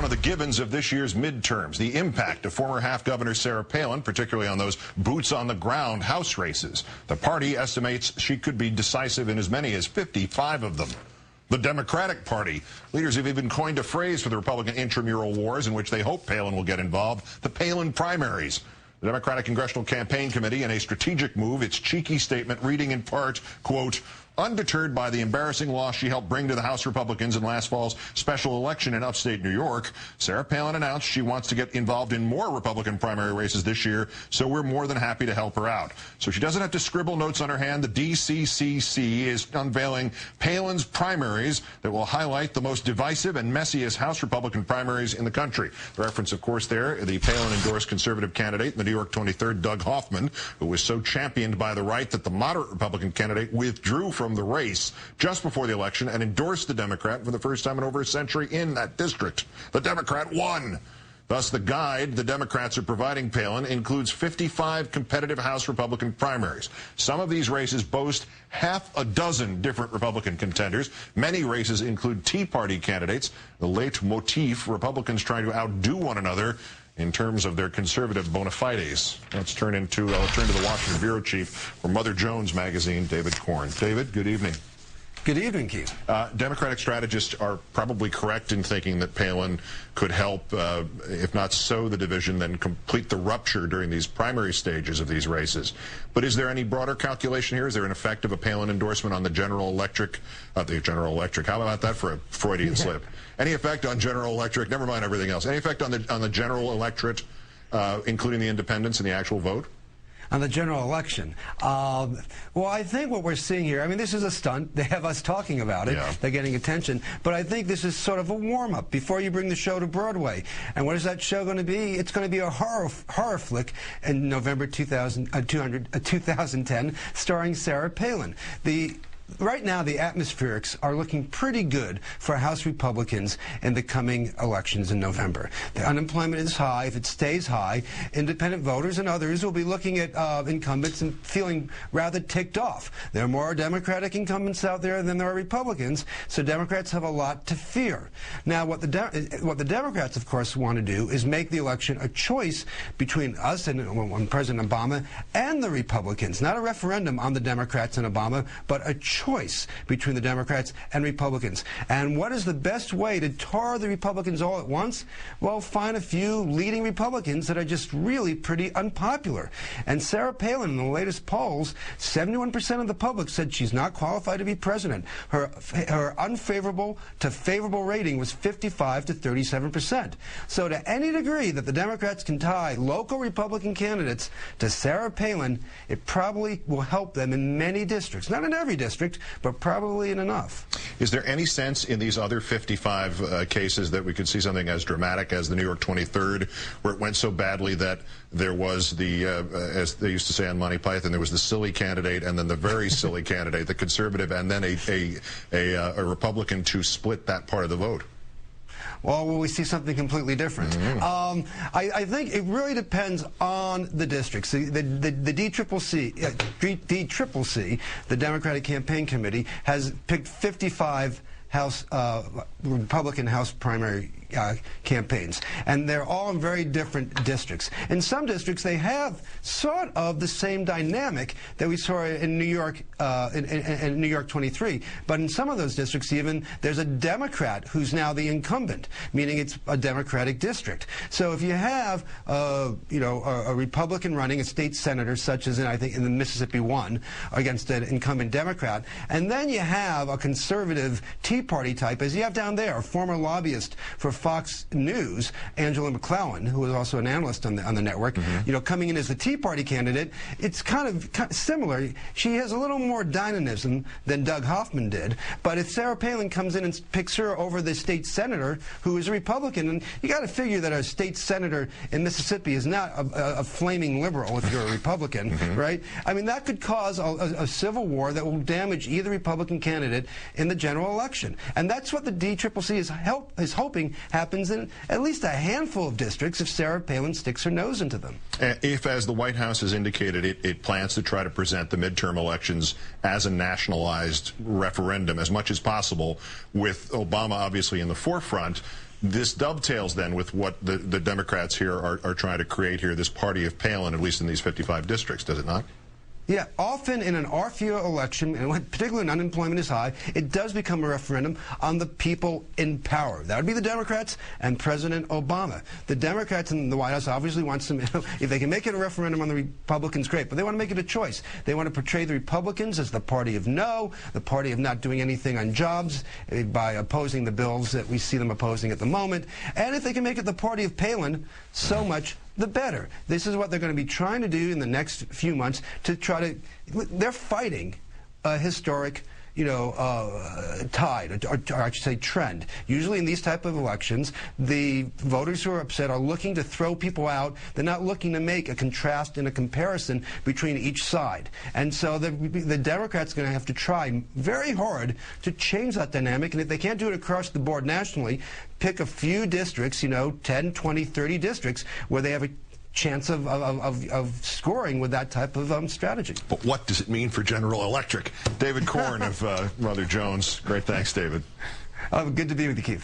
of the givens of this year's midterms, the impact of former half-governor Sarah Palin, particularly on those boots-on-the-ground House races. The party estimates she could be decisive in as many as 55 of them. The Democratic Party. Leaders have even coined a phrase for the Republican intramural wars in which they hope Palin will get involved, the Palin primaries. The Democratic Congressional Campaign Committee, in a strategic move, its cheeky statement reading in part, quote, undeterred by the embarrassing loss she helped bring to the House Republicans in last fall's special election in upstate New York, Sarah Palin announced she wants to get involved in more Republican primary races this year, so we're more than happy to help her out. So she doesn't have to scribble notes on her hand. The DCCC is unveiling Palin's primaries that will highlight the most divisive and messiest House Republican primaries in the country. The reference, of course, there, the Palin-endorsed conservative candidate in the New York 23rd, Doug Hoffman, who was so championed by the right that the moderate Republican candidate withdrew from the race just before the election and endorsed the Democrat for the first time in over a century in that district. The Democrat won. Thus, the guide the Democrats are providing Palin includes 55 competitive House Republican primaries. Some of these races boast half a dozen different Republican contenders. Many races include Tea Party candidates. The leitmotif, Republicans trying to outdo one another in terms of their conservative bona fides. I'll turn to the Washington bureau chief for Mother Jones magazine, David Korn. David, good evening. Good evening, Keith. Democratic strategists are probably correct in thinking that Palin could help, if not sow the division, then complete the rupture during these primary stages of these races. But is there any broader calculation here? Is there an effect of a Palin endorsement on the General Electric? How about that for a Freudian slip? Any effect on General Electric? Never mind everything else. Any effect on the general electorate, including the independents, in the actual vote? On the general election. Well, I think what we're seeing here, I mean, this is a stunt. They have us talking about it. Yeah. They're getting attention. But I think this is sort of a warm-up before you bring the show to Broadway. And what is that show going to be? It's going to be a horror flick in November 2010, starring Sarah Palin. Right now, the atmospherics are looking pretty good for House Republicans in the coming elections in November. The unemployment is high. If it stays high, independent voters and others will be looking at incumbents and feeling rather ticked off. There are more Democratic incumbents out there than there are Republicans, so Democrats have a lot to fear. Now, what the Democrats, of course, want to do is make the election a choice between us and President Obama and the Republicans. Not a referendum on the Democrats and Obama, but a choice between the Democrats and Republicans. And what is the best way to tar the Republicans all at once? Well, find a few leading Republicans that are just really pretty unpopular. And Sarah Palin, in the latest polls, 71% of the public said she's not qualified to be president. Her unfavorable to favorable rating was 55 to 37%. So to any degree that the Democrats can tie local Republican candidates to Sarah Palin, it probably will help them in many districts. Not in every district, but probably in enough. Is there any sense in these other 55 cases that we could see something as dramatic as the New York 23rd, where it went so badly that there was the, as they used to say on Monty Python, there was the silly candidate and then the very silly candidate, the conservative, and then a Republican to split that part of the vote? Well, will we see something completely different? Mm-hmm. I think it really depends on the districts. The DCCC, the Democratic Campaign Committee, has picked 55 Republican House primary campaigns, and they're all in very different districts. In some districts, they have sort of the same dynamic that we saw in New York, in New York 23. But in some of those districts, even there's a Democrat who's now the incumbent, meaning it's a Democratic district. So if you have, a Republican running a state senator, such as I think in the Mississippi 1, against an incumbent Democrat, and then you have a conservative Tea Party type, as you have down there, a former lobbyist for Fox News, Angela McClellan, who is also an analyst on the network, mm-hmm. Coming in as the Tea Party candidate, it's kind of similar. She has a little more dynamism than Doug Hoffman did, but if Sarah Palin comes in and picks her over the state senator, who is a Republican, and you got to figure that a state senator in Mississippi is not a flaming liberal if you're a Republican, mm-hmm. right? I mean, that could cause a civil war that will damage either Republican candidate in the general election. And that's what the DCCC is hoping happens in at least a handful of districts if Sarah Palin sticks her nose into them. If, as the White House has indicated, it plans to try to present the midterm elections as a nationalized referendum as much as possible, with Obama obviously in the forefront, This dovetails then with what the Democrats here are trying to create here, this party of Palin, at least in these 55 districts, does it not? Yeah, often in an off-year election, and particularly when unemployment is high, it does become a referendum on the people in power. That would be the Democrats and President Obama. The Democrats in the White House obviously want some, if they can make it a referendum on the Republicans, great, but they want to make it a choice. They want to portray the Republicans as the party of no, the party of not doing anything on jobs by opposing the bills that we see them opposing at the moment. And if they can make it the party of Palin, so much the better. This is what they're going to be trying to do in the next few months to try to, they're fighting a historic, tide, or I should say trend. Usually in these type of elections, the voters who are upset are looking to throw people out. They're not looking to make a contrast and a comparison between each side. And so the Democrats are going to have to try very hard to change that dynamic. And if they can't do it across the board nationally, pick a few districts, 10, 20, 30 districts where they have a chance of scoring with that type of strategy. But what does it mean for General Electric? David Korn of Mother Jones. Great, thanks, David. Good to be with you, Keith.